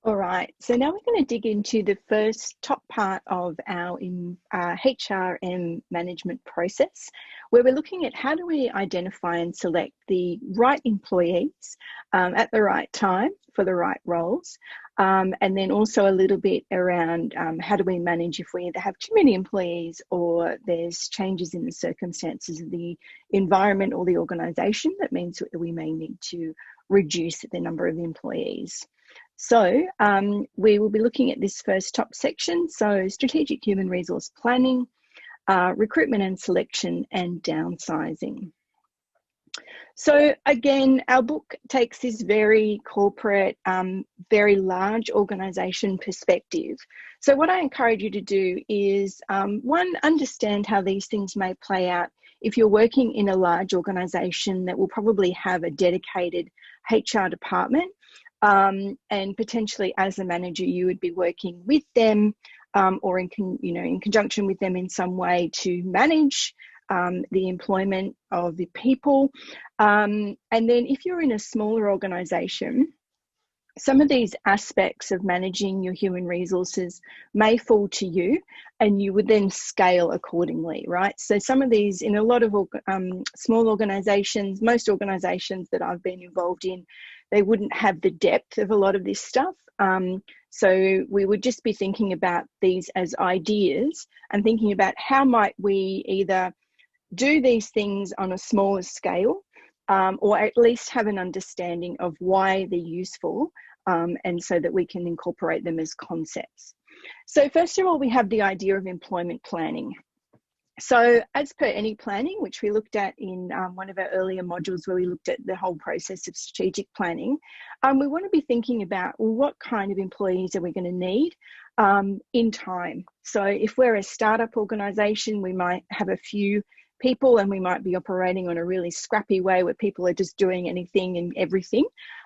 All right, so now we're going to dig into the first top part of our HRM management process, where we're looking at how do we identify and select the right employees at the right time for the right roles, and then also a little bit around how do we manage if we either have too many employees or there's changes in the circumstances of the environment or the organisation that means that we may need to reduce the number of employees. So we will be looking at this first top section. So strategic human resource planning, recruitment and selection, and downsizing. So again, our book takes this very corporate, very large organisation perspective. So what I encourage you to do is, one, understand how these things may play out if you're working in a large organisation that will probably have a dedicated HR department. And potentially as a manager, you would be working with them or in conjunction with them in some way to manage the employment of the people. And then if you're in a smaller organisation, some of these aspects of managing your human resources may fall to you and you would then scale accordingly, right? So some of these, in a lot of small organisations, most organisations that I've been involved in, they wouldn't have the depth of a lot of this stuff. So we would just be thinking about these as ideas and thinking about how might we either do these things on a smaller scale or at least have an understanding of why they're useful and so that we can incorporate them as concepts. So first of all, we have the idea of employment planning. So as per any planning, which we looked at in one of our earlier modules where we looked at the whole process of strategic planning, we want to be thinking about, well, what kind of employees are we going to need in time? So if we're a startup organisation, we might have a few people and we might be operating on a really scrappy way where people are just doing anything and everything.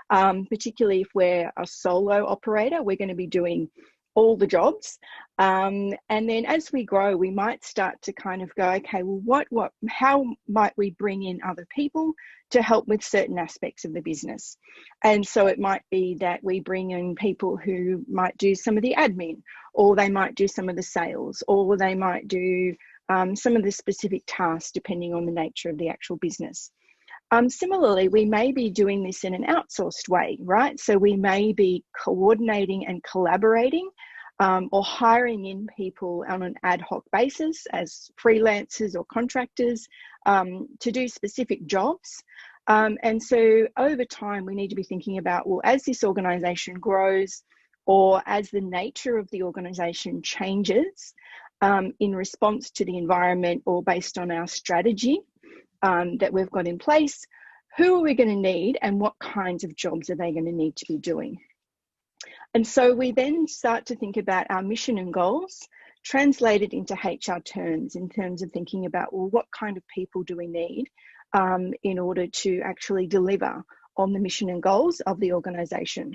Particularly if we're a solo operator, we're going to be doing all the jobs. And then as we grow, we might start to kind of go, okay, well, how might we bring in other people to help with certain aspects of the business? And so it might be that we bring in people who might do some of the admin, or they might do some of the sales, or they might do some of the specific tasks depending on the nature of the actual business. Similarly, we may be doing this in an outsourced way, right? So we may be coordinating and collaborating or hiring in people on an ad hoc basis as freelancers or contractors to do specific jobs. And so over time, we need to be thinking about, well, as this organisation grows or as the nature of the organisation changes in response to the environment or based on our strategy, that we've got in place, who are we going to need and what kinds of jobs are they going to need to be doing? And so we then start to think about our mission and goals translated into HR terms in terms of thinking about, well, what kind of people do we need in order to actually deliver on the mission and goals of the organisation?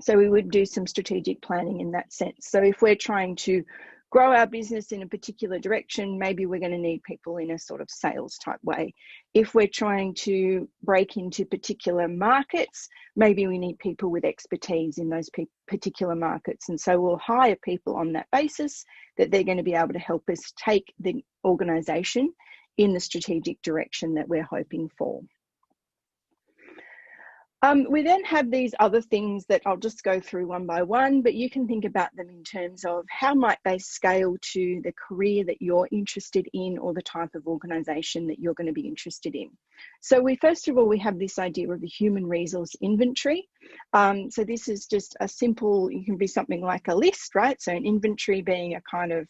So we would do some strategic planning in that sense. So if we're trying to grow our business in a particular direction, maybe we're going to need people in a sort of sales type way. If we're trying to break into particular markets, maybe we need people with expertise in those particular markets. And so we'll hire people on that basis that they're going to be able to help us take the organisation in the strategic direction that we're hoping for. We then have these other things that I'll just go through one by one, but you can think about them in terms of how might they scale to the career that you're interested in or the type of organisation that you're going to be interested in. So first of all, we have this idea of the human resource inventory. So this is just a simple, it can be something like a list, right? So an inventory being a kind of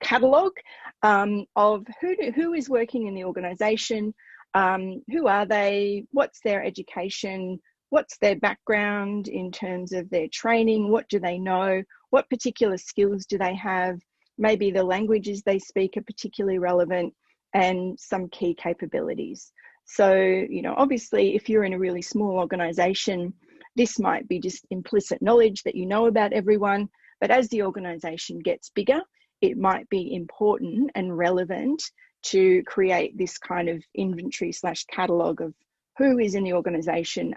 catalogue of who is working in the organisation, who are they, what's their education, what's their background in terms of their training, what do they know, what particular skills do they have, maybe the languages they speak are particularly relevant, and some key capabilities. So, obviously if you're in a really small organisation, this might be just implicit knowledge that you know about everyone, but as the organisation gets bigger, it might be important and relevant to create this kind of inventory / catalogue of who is in the organisation,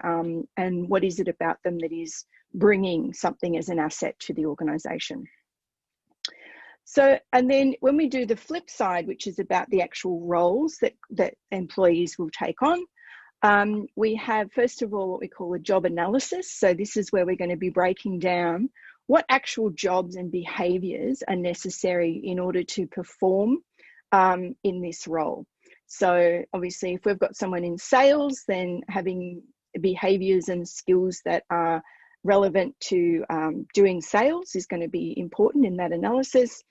and what is it about them that is bringing something as an asset to the organisation. So, and then when we do the flip side, which is about the actual roles that employees will take on, we have, first of all, what we call a job analysis. So this is where we're going to be breaking down what actual jobs and behaviours are necessary in order to perform in this role. So obviously, if we've got someone in sales, then having behaviours and skills that are relevant to doing sales is going to be important in that analysis.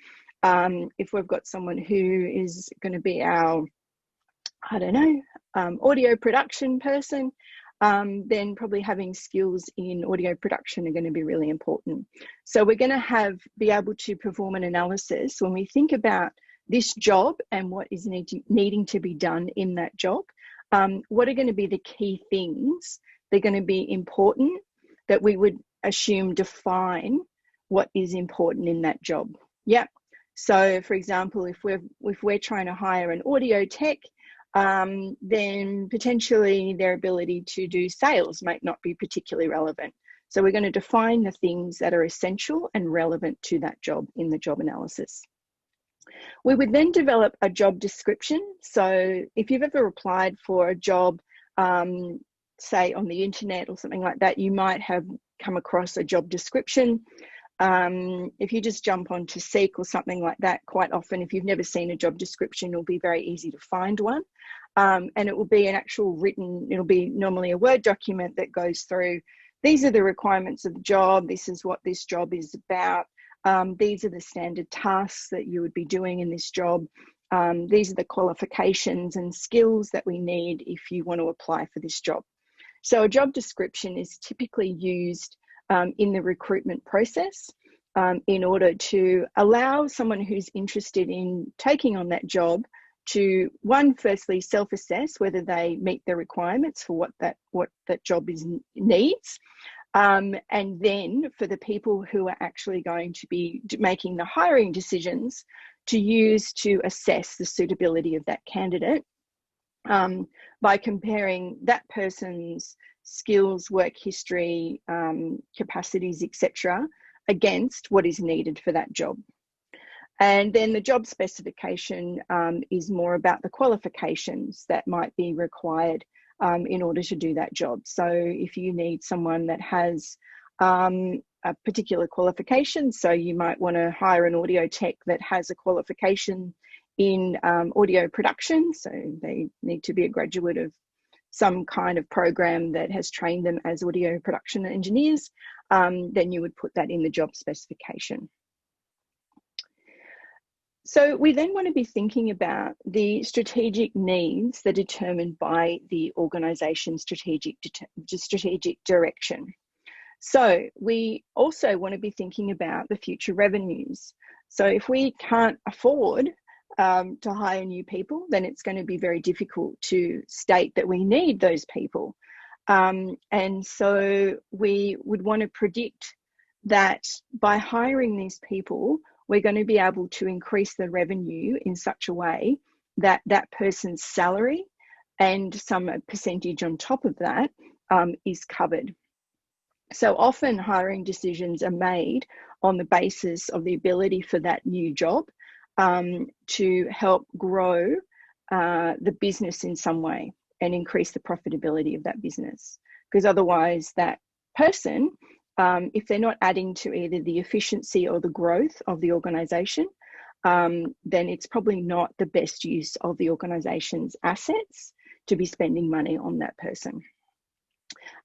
If we've got someone who is going to be our, I don't know, audio production person, then probably having skills in audio production are going to be really important. So we're going to be able to perform an analysis when we think about this job and what is needing to be done in that job. What are going to be the key things that are going to be important that we would assume define what is important in that job? Yep. So for example, if we're trying to hire an audio tech, then potentially their ability to do sales might not be particularly relevant. So we're going to define the things that are essential and relevant to that job in the job analysis. We would then develop a job description. So if you've ever applied for a job, say on the internet or something like that, you might have come across a job description. If you just jump onto Seek or something like that, quite often, if you've never seen a job description, it'll be very easy to find one. And it will be an actual written, it'll be normally a Word document that goes through, these are the requirements of the job, this is what this job is about, these are the standard tasks that you would be doing in this job, these are the qualifications and skills that we need if you want to apply for this job. So a job description is typically used in the recruitment process in order to allow someone who's interested in taking on that job to, one, firstly self-assess whether they meet the requirements for what that job needs, and then for the people who are actually going to be making the hiring decisions to use to assess the suitability of that candidate by comparing that person's skills, work history, capacities, etc., against what is needed for that job. And then the job specification is more about the qualifications that might be required in order to do that job. So if you need someone that has a particular qualification, so you might want to hire an audio tech that has a qualification in audio production, so they need to be a graduate of some kind of program that has trained them as audio production engineers, then you would put that in the job specification. So we then want to be thinking about the strategic needs that are determined by the organisation's strategic direction. So we also want to be thinking about the future revenues. So if we can't afford to hire new people, then it's going to be very difficult to state that we need those people. And so we would want to predict that by hiring these people, we're going to be able to increase the revenue in such a way that that person's salary and some percentage on top of that is covered. So often hiring decisions are made on the basis of the ability for that new job to help grow the business in some way and increase the profitability of that business. Because otherwise that person, if they're not adding to either the efficiency or the growth of the organisation, then it's probably not the best use of the organisation's assets to be spending money on that person.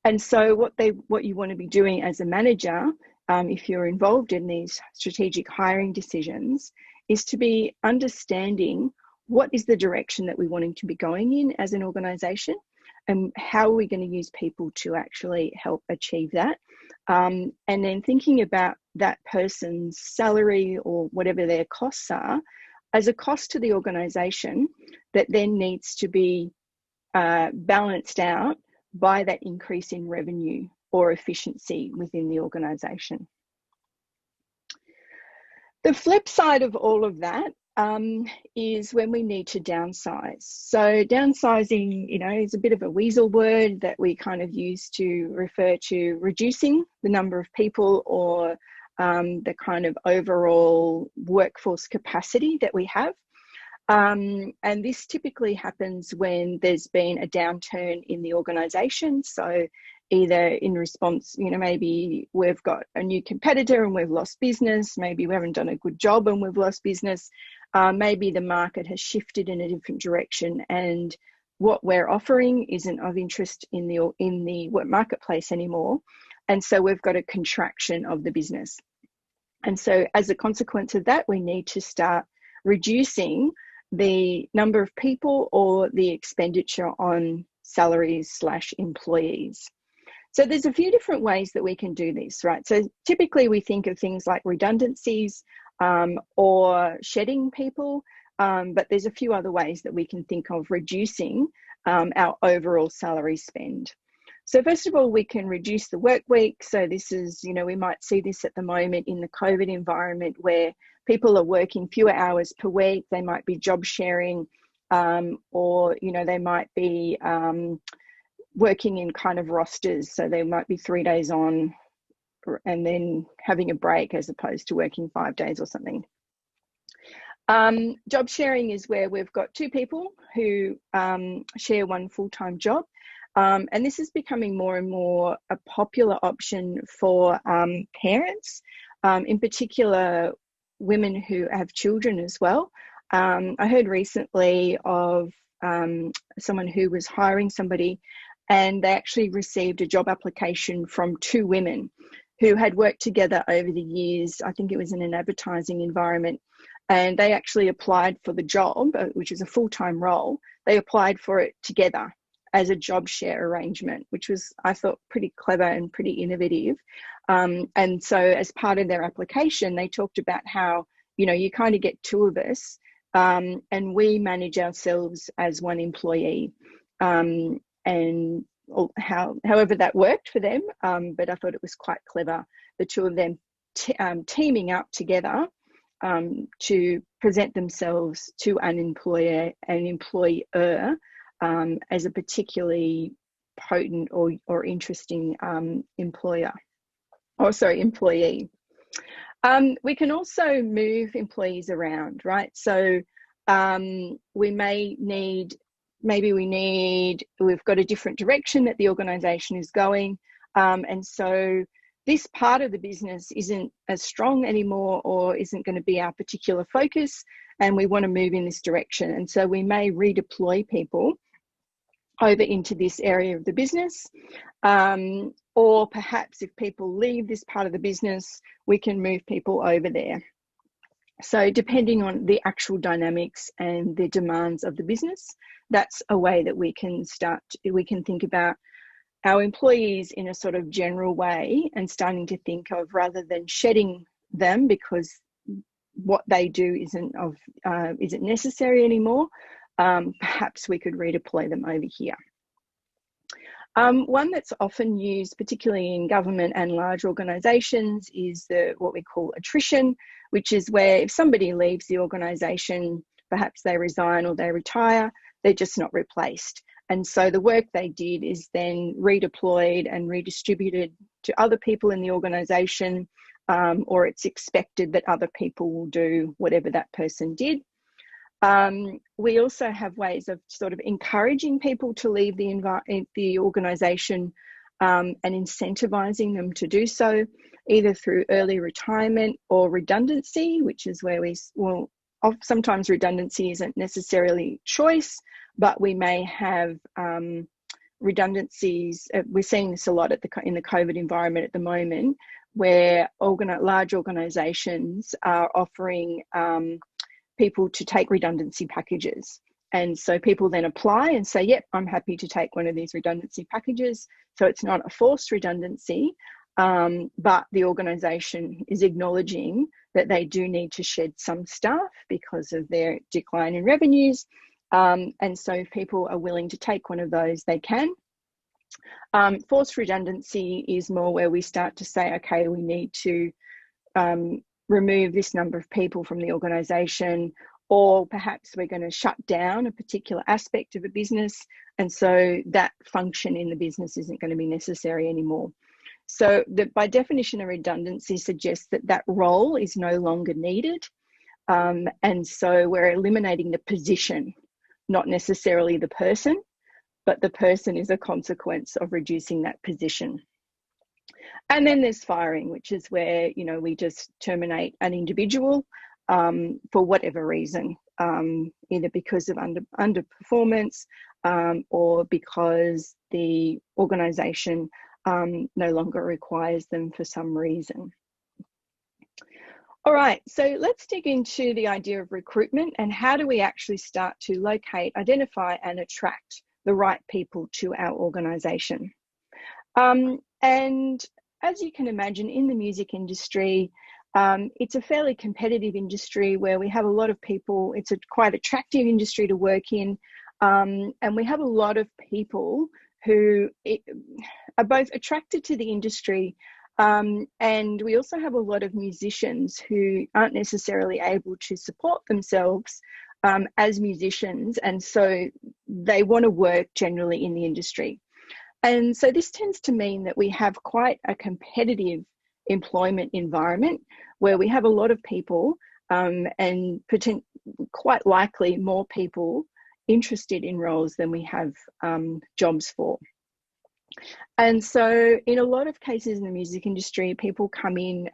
And so what you want to be doing as a manager, if you're involved in these strategic hiring decisions, is to be understanding what is the direction that we're wanting to be going in as an organisation, and how are we going to use people to actually help achieve that. And then thinking about that person's salary or whatever their costs are as a cost to the organisation that then needs to be balanced out by that increase in revenue or efficiency within the organisation. The flip side of all of that is when we need to downsize. So downsizing, is a bit of a weasel word that we kind of use to refer to reducing the number of people or the kind of overall workforce capacity that we have. And this typically happens when there's been a downturn in the organisation. So either in response, maybe we've got a new competitor and we've lost business. Maybe we haven't done a good job and we've lost business. Maybe the market has shifted in a different direction and what we're offering isn't of interest in the work marketplace anymore. And so we've got a contraction of the business. And so as a consequence of that, we need to start reducing the number of people or the expenditure on salaries / employees. So there's a few different ways that we can do this, right? So typically we think of things like redundancies or shedding people, but there's a few other ways that we can think of reducing our overall salary spend. So first of all, we can reduce the work week. So this is, we might see this at the moment in the COVID environment where people are working fewer hours per week. They might be job sharing or, they might be working in kind of rosters. So they might be 3 days on and then having a break as opposed to working 5 days or something. Job sharing is where we've got two people who share one full-time job. And this is becoming more and more a popular option for parents, in particular women who have children as well. I heard recently of someone who was hiring somebody and they actually received a job application from two women who had worked together over the years. I think it was in an advertising environment. And they actually applied for the job, which is a full-time role. They applied for it together as a job share arrangement, which was, I thought, pretty clever and pretty innovative. And so as part of their application, they talked about how, you kind of get two of us and we manage ourselves as one employee. And however that worked for them, but I thought it was quite clever, the two of them teaming up together to present themselves to an employer and employer as a particularly potent or interesting employee. We can also move employees around, right? So we've got a different direction that the organisation is going. And so this part of the business isn't as strong anymore or isn't going to be our particular focus, and we want to move in this direction. And so we may redeploy people over into this area of the business. Or perhaps if people leave this part of the business, we can move people over there. So depending on the actual dynamics and the demands of the business, that's a way that we can think about our employees in a sort of general way and starting to think of, rather than shedding them because what they do isn't necessary anymore, perhaps we could redeploy them over here. One that's often used, particularly in government and large organisations, is what we call attrition, which is where if somebody leaves the organisation, perhaps they resign or they retire, they're just not replaced. And so the work they did is then redeployed and redistributed to other people in the organisation, or it's expected that other people will do whatever that person did. We also have ways of sort of encouraging people to leave the organisation and incentivising them to do so, either through early retirement or redundancy, which is where sometimes redundancy isn't necessarily choice, but we may have redundancies. We're seeing this a lot in the COVID environment at the moment, where large organisations are offering people to take redundancy packages. And so people then apply and say, yep, I'm happy to take one of these redundancy packages. So it's not a forced redundancy, but the organisation is acknowledging that they do need to shed some staff because of their decline in revenues. And so if people are willing to take one of those, they can. Forced redundancy is more where we start to say, okay, we need to remove this number of people from the organisation, or perhaps we're going to shut down a particular aspect of a business, and so that function in the business isn't going to be necessary anymore. So by definition, a redundancy suggests that that role is no longer needed, and so we're eliminating the position, not necessarily the person, but the person is a consequence of reducing that position. And then there's firing, which is where, you know, we just terminate an individual for whatever reason, either because of underperformance or because the organisation no longer requires them for some reason. All right, so let's dig into the idea of recruitment and how do we actually start to locate, identify and attract the right people to our organisation. And as you can imagine, in the music industry, it's a fairly competitive industry where we have a lot of people. It's a quite attractive industry to work in, and we have a lot of people who are both attracted to the industry, and we also have a lot of musicians who aren't necessarily able to support themselves as musicians, and so they want to work generally in the industry. And so this tends to mean that we have quite a competitive employment environment where we have a lot of people and quite likely more people interested in roles than we have jobs for. And so in a lot of cases in the music industry, people come in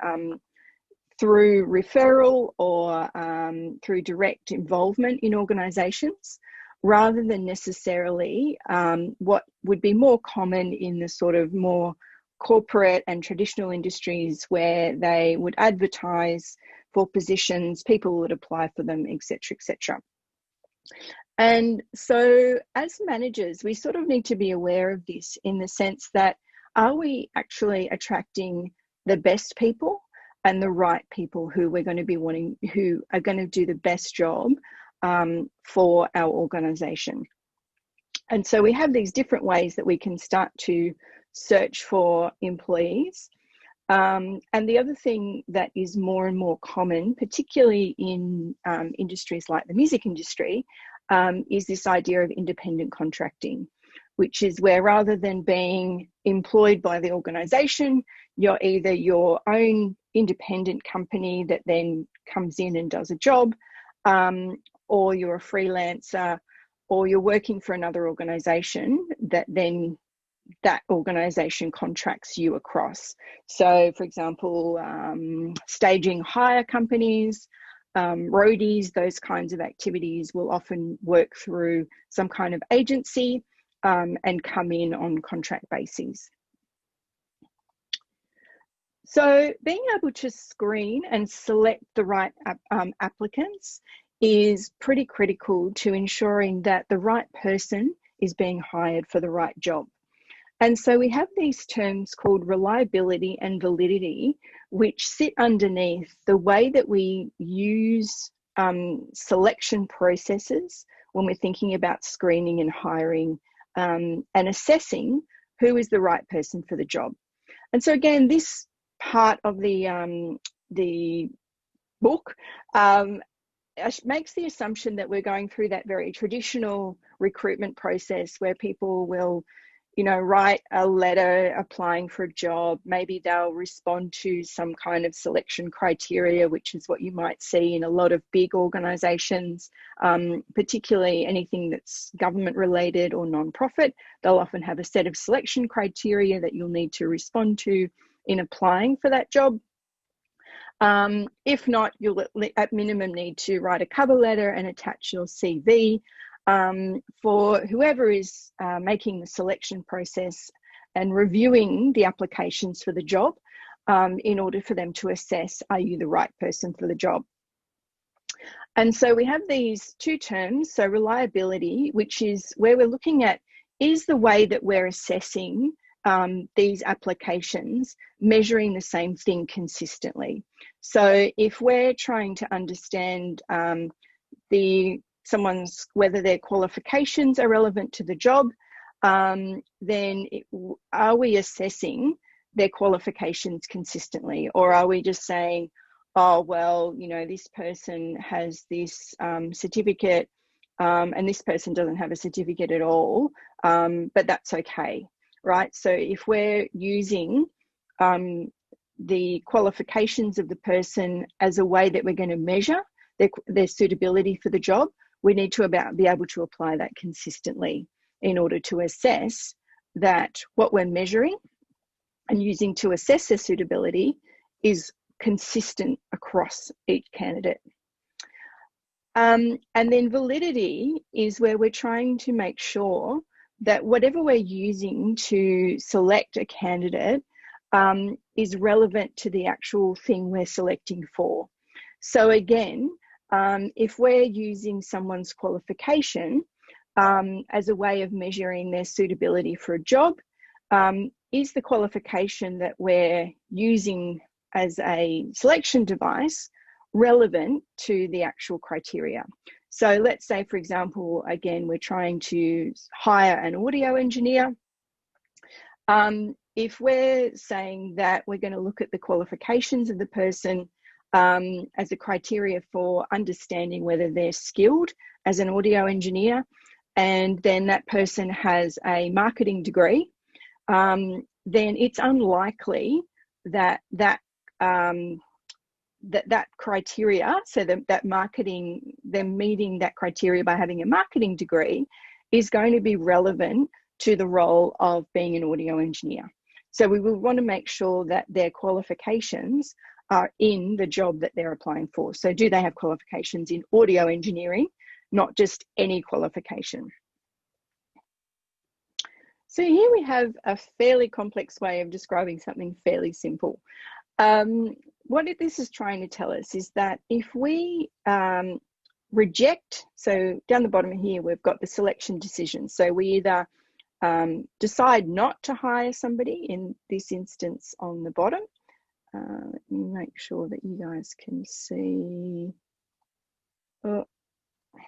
through referral or through direct involvement in organisations, rather than necessarily what would be more common in the sort of more corporate and traditional industries where they would advertise for positions, people would apply for them, etc., etc. And so as managers, we sort of need to be aware of this in the sense that, are we actually attracting the best people and the right people who we're going to be wanting, who are going to do the best job for our organisation? And so we have these different ways that we can start to search for employees. And the other thing that is more and more common, particularly in industries like the music industry, is this idea of independent contracting, which is where rather than being employed by the organisation, you're either your own independent company that then comes in and does a job, or you're a freelancer, or you're working for another organisation that then that organisation contracts you across. So, for example, staging hire companies, roadies, those kinds of activities will often work through some kind of agency and come in on contract bases. So being able to screen and select the right applicants is pretty critical to ensuring that the right person is being hired for the right job. And so we have these terms called reliability and validity, which sit underneath the way that we use selection processes when we're thinking about screening and hiring and assessing who is the right person for the job. And so again, this part of the book makes the assumption that we're going through that very traditional recruitment process where people will, you know, write a letter applying for a job. Maybe they'll respond to some kind of selection criteria, which is what you might see in a lot of big organisations, particularly anything that's government related or non-profit. They'll often have a set of selection criteria that you'll need to respond to in applying for that job. If not, you'll at minimum need to write a cover letter and attach your CV for whoever is making the selection process and reviewing the applications for the job in order for them to assess, are you the right person for the job? And so we have these two terms. So reliability, which is where we're looking at, is the way that we're assessing these applications measuring the same thing consistently. So if we're trying to understand whether their qualifications are relevant to the job, then are we assessing their qualifications consistently, or are we just saying, oh, well, this person has this certificate, and this person doesn't have a certificate at all, but that's okay, right? So if we're using the qualifications of the person as a way that we're going to measure their suitability for the job, we need to be able to apply that consistently in order to assess that what we're measuring and using to assess their suitability is consistent across each candidate. And then validity is where we're trying to make sure that whatever we're using to select a candidate is relevant to the actual thing we're selecting for. So again, if we're using someone's qualification as a way of measuring their suitability for a job, is the qualification that we're using as a selection device relevant to the actual criteria? So let's say, for example, again, we're trying to hire an audio engineer. If we're saying that we're going to look at the qualifications of the person as a criteria for understanding whether they're skilled as an audio engineer, and then that person has a marketing degree, then it's unlikely that that criteria, so that marketing, them meeting that criteria by having a marketing degree, is going to be relevant to the role of being an audio engineer. So we will want to make sure that their qualifications are in the job that they're applying for. So do they have qualifications in audio engineering, not just any qualification? So here we have a fairly complex way of describing something fairly simple. What this is trying to tell us is that if we reject, so down the bottom here, we've got the selection decision. So we either decide not to hire somebody, in this instance on the bottom. Let me make sure that you guys can see. Oh,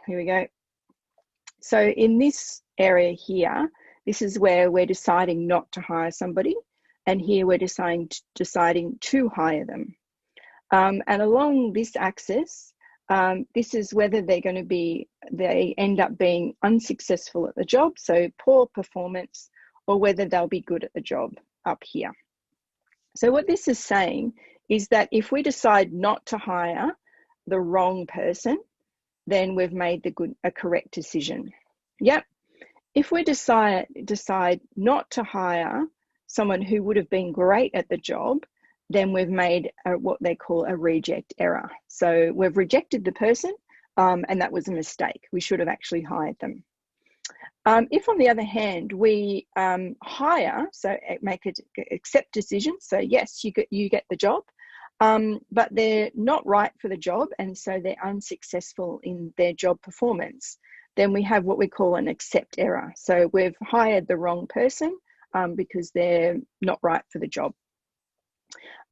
here we go. So in this area here, this is where we're deciding not to hire somebody. And here we're deciding to hire them. And along this axis, this is whether they end up being unsuccessful at the job, so poor performance, or whether they'll be good at the job up here. So what this is saying is that if we decide not to hire the wrong person, then we've made a correct decision. Yep. If we decide not to hire someone who would have been great at the job, then we've made what they call a reject error. So we've rejected the person, and that was a mistake. We should have actually hired them. If, on the other hand, we hire, so make an accept decision, so yes, you get the job, but they're not right for the job, and so they're unsuccessful in their job performance, then we have what we call an accept error. So we've hired the wrong person because they're not right for the job.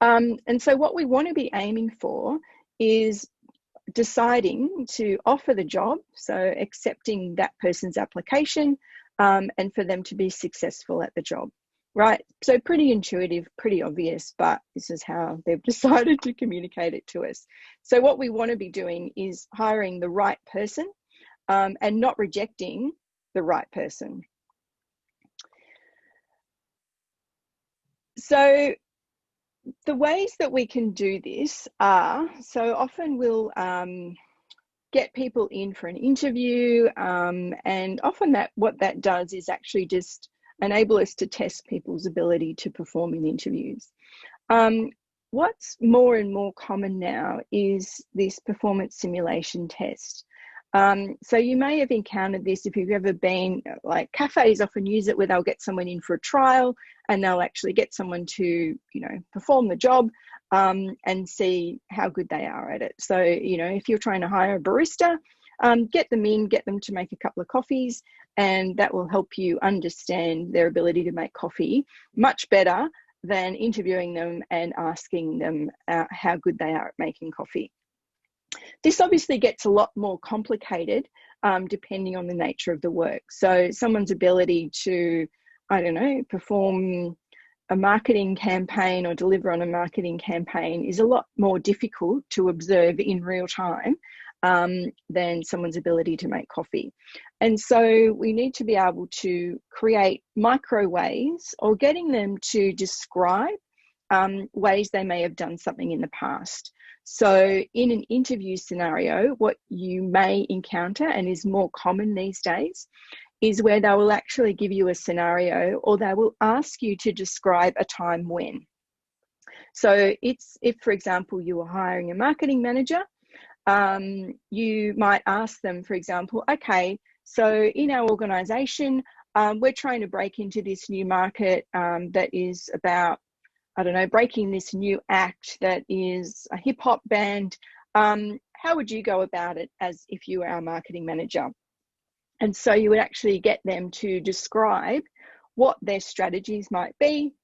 And so what we want to be aiming for is deciding to offer the job, so accepting that person's application, and for them to be successful at the job, right? So pretty intuitive, pretty obvious, but this is how they've decided to communicate it to us. So what we want to be doing is hiring the right person and not rejecting the right person. So the ways that we can do this are, so often we'll get people in for an interview, and often what that does is actually just enable us to test people's ability to perform in interviews. What's more and more common now is this performance simulation test. So you may have encountered this if you've ever been, like cafes often use it, where they'll get someone in for a trial and they'll actually get someone to, perform the job and see how good they are at it. So, if you're trying to hire a barista, get them to make a couple of coffees, and that will help you understand their ability to make coffee much better than interviewing them and asking them how good they are at making coffee. This obviously gets a lot more complicated depending on the nature of the work. So someone's ability to, perform a marketing campaign or deliver on a marketing campaign is a lot more difficult to observe in real time than someone's ability to make coffee. And so we need to be able to create micro ways or getting them to describe ways they may have done something in the past. So in an interview scenario, what you may encounter, and is more common these days, is where they will actually give you a scenario, or they will ask you to describe a time when. So it's, if, for example, you were hiring a marketing manager, you might ask them, for example, okay, so in our organisation, we're trying to break into this new market that is about, I don't know, breaking this new act that is a hip hop band. How would you go about it as if you were our marketing manager? And so you would actually get them to describe what their strategies might be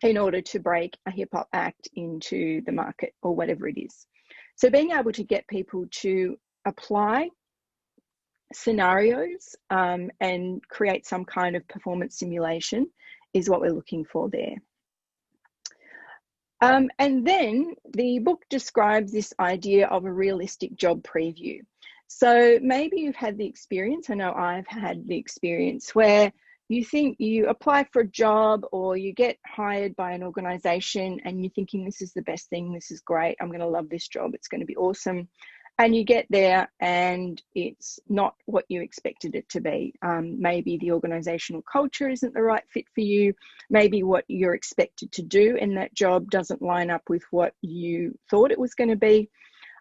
in order to break a hip hop act into the market or whatever it is. So being able to get people to apply scenarios and create some kind of performance simulation is what we're looking for there. And then the book describes this idea of a realistic job preview. So maybe you've had the experience, I know I've had the experience, where you think you apply for a job or you get hired by an organisation and you're thinking, this is the best thing, this is great, I'm going to love this job, it's going to be awesome. And you get there and it's not what you expected it to be. Maybe the organisational culture isn't the right fit for you. Maybe what you're expected to do in that job doesn't line up with what you thought it was going to be.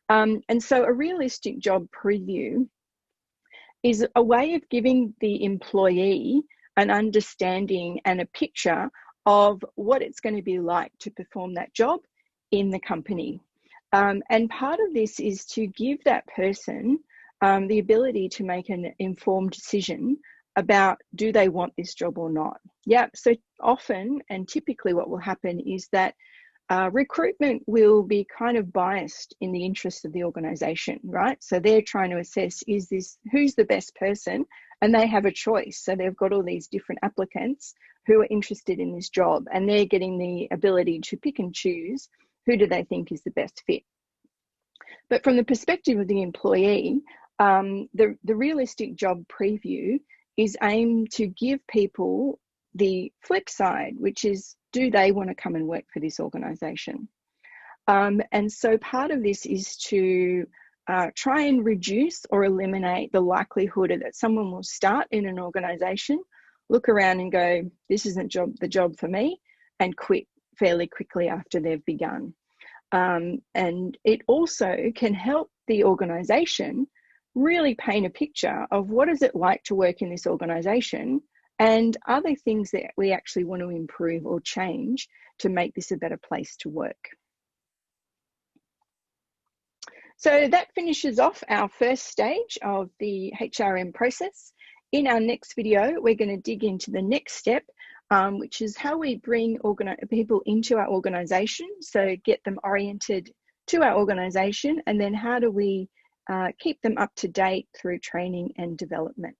And so a realistic job preview is a way of giving the employee an understanding and a picture of what it's going to be like to perform that job in the company. And part of this is to give that person the ability to make an informed decision about, do they want this job or not? Yeah, so often and typically what will happen is that recruitment will be kind of biased in the interest of the organisation, right? So they're trying to assess, who's the best person? And they have a choice. So they've got all these different applicants who are interested in this job, and they're getting the ability to pick and choose who do they think is the best fit. But from the perspective of the employee, the realistic job preview is aimed to give people the flip side, which is, do they want to come and work for this organisation? And so part of this is to try and reduce or eliminate the likelihood that someone will start in an organisation, look around and go, this isn't the job for me, and quit fairly quickly after they've begun. And it also can help the organisation really paint a picture of what is it like to work in this organisation, and are there things that we actually want to improve or change to make this a better place to work. So that finishes off our first stage of the HRM process. In our next video, we're going to dig into the next step, which is how we bring people into our organisation, so get them oriented to our organisation, and then how do we keep them up to date through training and development.